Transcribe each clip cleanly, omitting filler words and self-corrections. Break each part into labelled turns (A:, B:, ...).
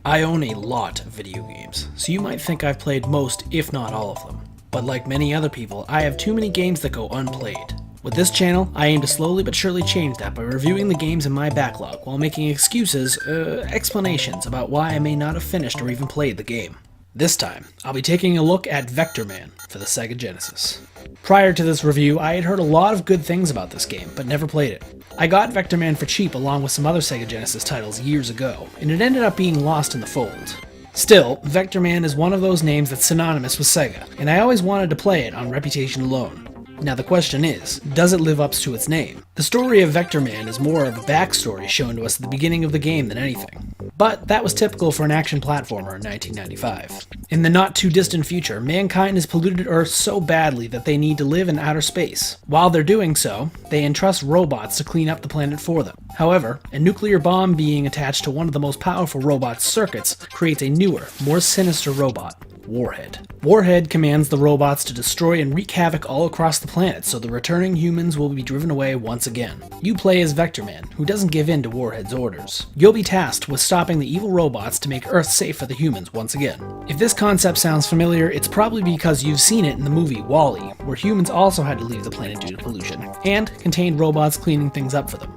A: I own a lot of video games, so you might think I've played most, if not all of them. But like many other people, I have too many games that go unplayed. With this channel, I aim to slowly but surely change that by reviewing the games in my backlog while making explanations about why I may not have finished or even played the game. This time, I'll be taking a look at Vectorman for the Sega Genesis. Prior to this review, I had heard a lot of good things about this game, but never played it. I got Vectorman for cheap along with some other Sega Genesis titles years ago, and it ended up being lost in the fold. Still, Vectorman is one of those names that's synonymous with Sega, and I always wanted to play it on reputation alone. Now the question is, does it live up to its name? The story of Vectorman is more of a backstory shown to us at the beginning of the game than anything. But that was typical for an action platformer in 1995. In the not too distant future, mankind has polluted Earth so badly that they need to live in outer space. While they're doing so, they entrust robots to clean up the planet for them. However, a nuclear bomb being attached to one of the most powerful robot's circuits creates a newer, more sinister robot, Warhead. Warhead commands the robots to destroy and wreak havoc all across the planet, so the returning humans will be driven away once again. You play as Vectorman, who doesn't give in to Warhead's orders. You'll be tasked with stopping the evil robots to make Earth safe for the humans once again. If this concept sounds familiar, it's probably because you've seen it in the movie WALL-E, where humans also had to leave the planet due to pollution, and contained robots cleaning things up for them.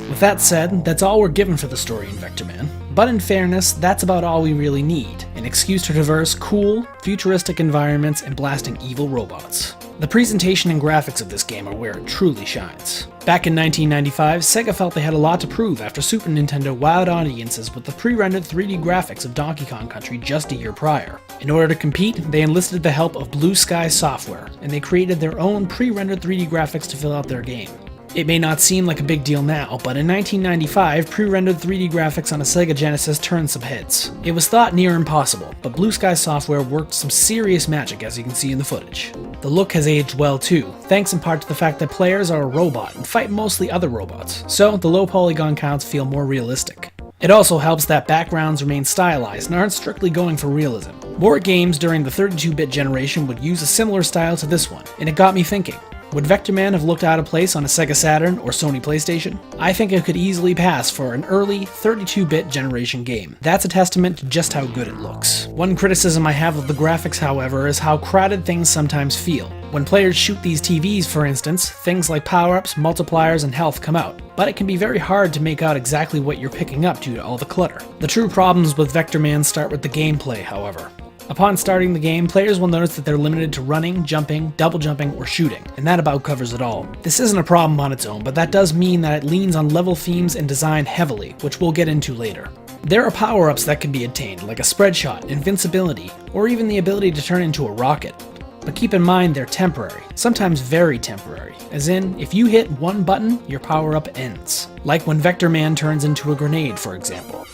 A: With that said, that's all we're given for the story in Vectorman. But in fairness, that's about all we really need, an excuse to traverse cool, futuristic environments and blasting evil robots. The presentation and graphics of this game are where it truly shines. Back in 1995, Sega felt they had a lot to prove after Super Nintendo wowed audiences with the pre-rendered 3D graphics of Donkey Kong Country just a year prior. In order to compete, they enlisted the help of Blue Sky Software, and they created their own pre-rendered 3D graphics to fill out their game. It may not seem like a big deal now, but in 1995, pre-rendered 3D graphics on a Sega Genesis turned some heads. It was thought near impossible, but Blue Sky Software worked some serious magic, as you can see in the footage. The look has aged well too, thanks in part to the fact that players are a robot and fight mostly other robots, so the low polygon counts feel more realistic. It also helps that backgrounds remain stylized and aren't strictly going for realism. More games during the 32-bit generation would use a similar style to this one, and it got me thinking. Would Vectorman have looked out of place on a Sega Saturn or Sony PlayStation? I think it could easily pass for an early 32-bit generation game. That's a testament to just how good it looks. One criticism I have of the graphics, however, is how crowded things sometimes feel. When players shoot these TVs, for instance, things like power-ups, multipliers, and health come out, but it can be very hard to make out exactly what you're picking up due to all the clutter. The true problems with Vectorman start with the gameplay, however. Upon starting the game, players will notice that they're limited to running, jumping, double jumping, or shooting, and that about covers it all. This isn't a problem on its own, but that does mean that it leans on level themes and design heavily, which we'll get into later. There are power-ups that can be obtained, like a spread shot, invincibility, or even the ability to turn into a rocket. But keep in mind they're temporary, sometimes very temporary, as in, if you hit one button, your power-up ends. Like when Vectorman turns into a grenade, for example.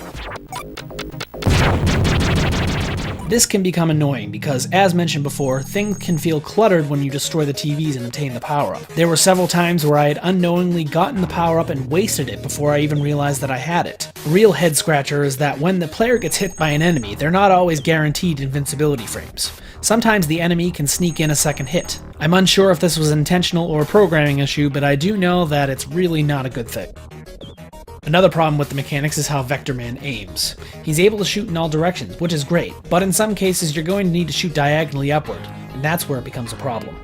A: This can become annoying because, as mentioned before, things can feel cluttered when you destroy the TVs and obtain the power-up. There were several times where I had unknowingly gotten the power-up and wasted it before I even realized that I had it. A real head-scratcher is that when the player gets hit by an enemy, they're not always guaranteed invincibility frames. Sometimes the enemy can sneak in a second hit. I'm unsure if this was intentional or a programming issue, but I do know that it's really not a good thing. Another problem with the mechanics is how Vectorman aims. He's able to shoot in all directions, which is great, but in some cases you're going to need to shoot diagonally upward, and that's where it becomes a problem.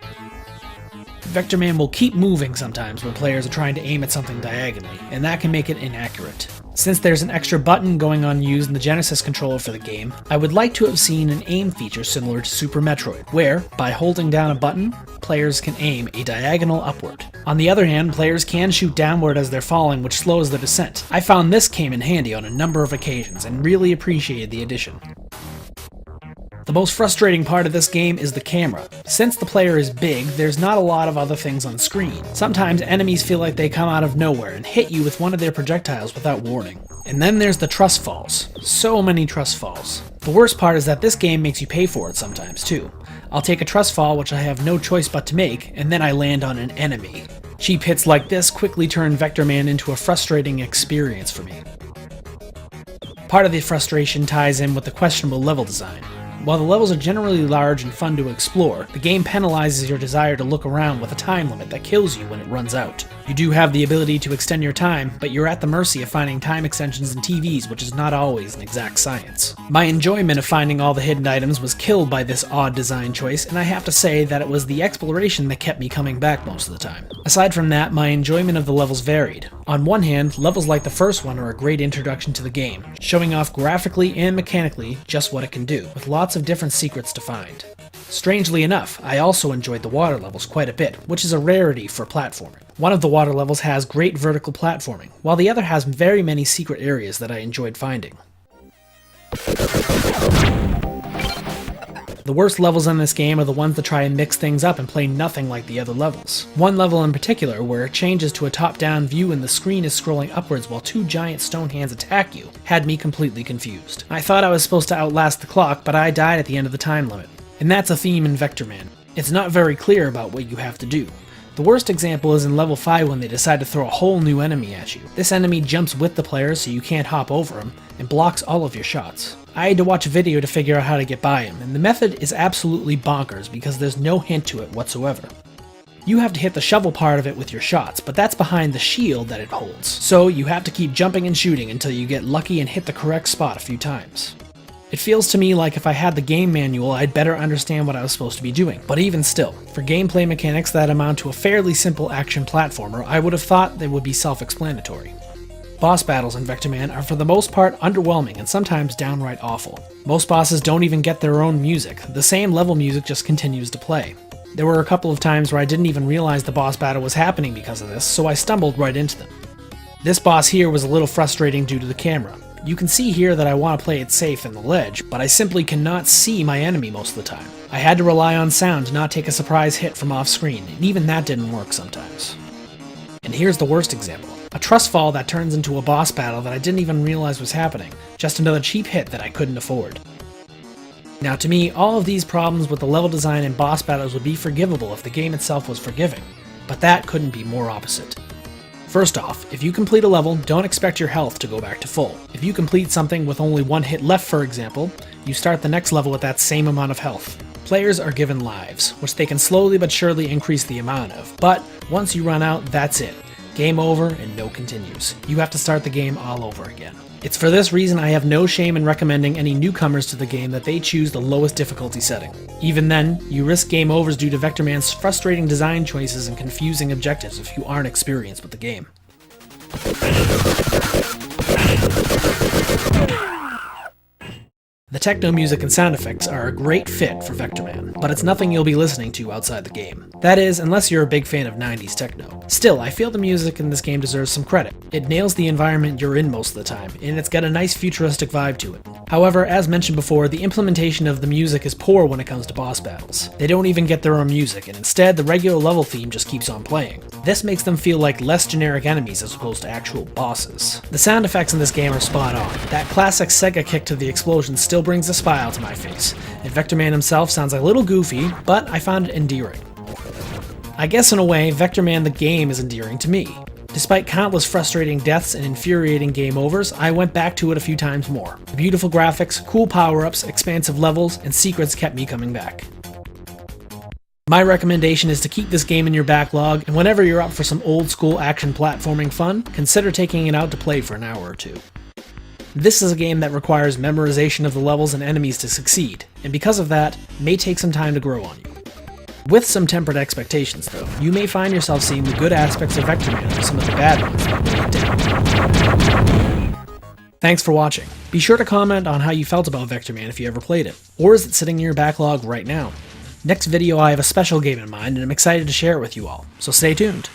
A: Vectorman will keep moving sometimes when players are trying to aim at something diagonally, and that can make it inaccurate. Since there's an extra button going unused in the Genesis controller for the game, I would like to have seen an aim feature similar to Super Metroid, where, by holding down a button, players can aim a diagonal upward. On the other hand, players can shoot downward as they're falling, which slows their descent. I found this came in handy on a number of occasions, and really appreciated the addition. The most frustrating part of this game is the camera. Since the player is big, there's not a lot of other things on screen. Sometimes enemies feel like they come out of nowhere and hit you with one of their projectiles without warning. And then there's the trust falls. So many trust falls. The worst part is that this game makes you pay for it sometimes too. I'll take a trust fall, which I have no choice but to make, and then I land on an enemy. Cheap hits like this quickly turn Vectorman into a frustrating experience for me. Part of the frustration ties in with the questionable level design. While the levels are generally large and fun to explore, the game penalizes your desire to look around with a time limit that kills you when it runs out. You do have the ability to extend your time, but you're at the mercy of finding time extensions in TVs, which is not always an exact science. My enjoyment of finding all the hidden items was killed by this odd design choice, and I have to say that it was the exploration that kept me coming back most of the time. Aside from that, my enjoyment of the levels varied. On one hand, levels like the first one are a great introduction to the game, showing off graphically and mechanically just what it can do, with lots of different secrets to find. Strangely enough, I also enjoyed the water levels quite a bit, which is a rarity for platforming. One of the water levels has great vertical platforming, while the other has very many secret areas that I enjoyed finding. The worst levels in this game are the ones that try and mix things up and play nothing like the other levels. One level in particular, where it changes to a top-down view and the screen is scrolling upwards while two giant stone hands attack you, had me completely confused. I thought I was supposed to outlast the clock, but I died at the end of the time limit. And that's a theme in Vectorman. It's not very clear about what you have to do. The worst example is in level 5 when they decide to throw a whole new enemy at you. This enemy jumps with the player so you can't hop over him, and blocks all of your shots. I had to watch a video to figure out how to get by him, and the method is absolutely bonkers because there's no hint to it whatsoever. You have to hit the shovel part of it with your shots, but that's behind the shield that it holds, so you have to keep jumping and shooting until you get lucky and hit the correct spot a few times. It feels to me like if I had the game manual, I'd better understand what I was supposed to be doing. But even still, for gameplay mechanics that amount to a fairly simple action platformer, I would have thought they would be self-explanatory. Boss battles in Vectorman are for the most part underwhelming and sometimes downright awful. Most bosses don't even get their own music. The same level music just continues to play. There were a couple of times where I didn't even realize the boss battle was happening because of this, so I stumbled right into them. This boss here was a little frustrating due to the camera. You can see here that I want to play it safe in the ledge, but I simply cannot see my enemy most of the time. I had to rely on sound to not take a surprise hit from off screen, and even that didn't work sometimes. And here's the worst example. A trust fall that turns into a boss battle that I didn't even realize was happening. Just another cheap hit that I couldn't afford. Now to me, all of these problems with the level design and boss battles would be forgivable if the game itself was forgiving, but that couldn't be more opposite. First off, if you complete a level, don't expect your health to go back to full. If you complete something with only one hit left, for example, you start the next level with that same amount of health. Players are given lives, which they can slowly but surely increase the amount of, but once you run out, that's it. Game over and no continues. You have to start the game all over again. It's for this reason I have no shame in recommending any newcomers to the game that they choose the lowest difficulty setting. Even then, you risk game overs due to Vectorman's frustrating design choices and confusing objectives if you aren't experienced with the game. The techno music and sound effects are a great fit for Vectorman, but it's nothing you'll be listening to outside the game. That is, unless you're a big fan of 90s techno. Still, I feel the music in this game deserves some credit. It nails the environment you're in most of the time, and it's got a nice futuristic vibe to it. However, as mentioned before, the implementation of the music is poor when it comes to boss battles. They don't even get their own music, and instead the regular level theme just keeps on playing. This makes them feel like less generic enemies as opposed to actual bosses. The sound effects in this game are spot on. That classic Sega kick to the explosion still brings a smile to my face, and Vectorman himself sounds a little goofy, but I found it endearing. I guess in a way, Vectorman the game is endearing to me. Despite countless frustrating deaths and infuriating game overs, I went back to it a few times more. The beautiful graphics, cool power-ups, expansive levels, and secrets kept me coming back. My recommendation is to keep this game in your backlog, and whenever you're up for some old-school action platforming fun, consider taking it out to play for an hour or two. This is a game that requires memorization of the levels and enemies to succeed, and because of that, may take some time to grow on you. With some tempered expectations though, you may find yourself seeing the good aspects of Vectorman over some of the bad ones that weigh it down. Thanks for watching. Be sure to comment on how you felt about Vectorman if you ever played it, or is it sitting in your backlog right now? Next video I have a special game in mind and I'm excited to share it with you all, so stay tuned.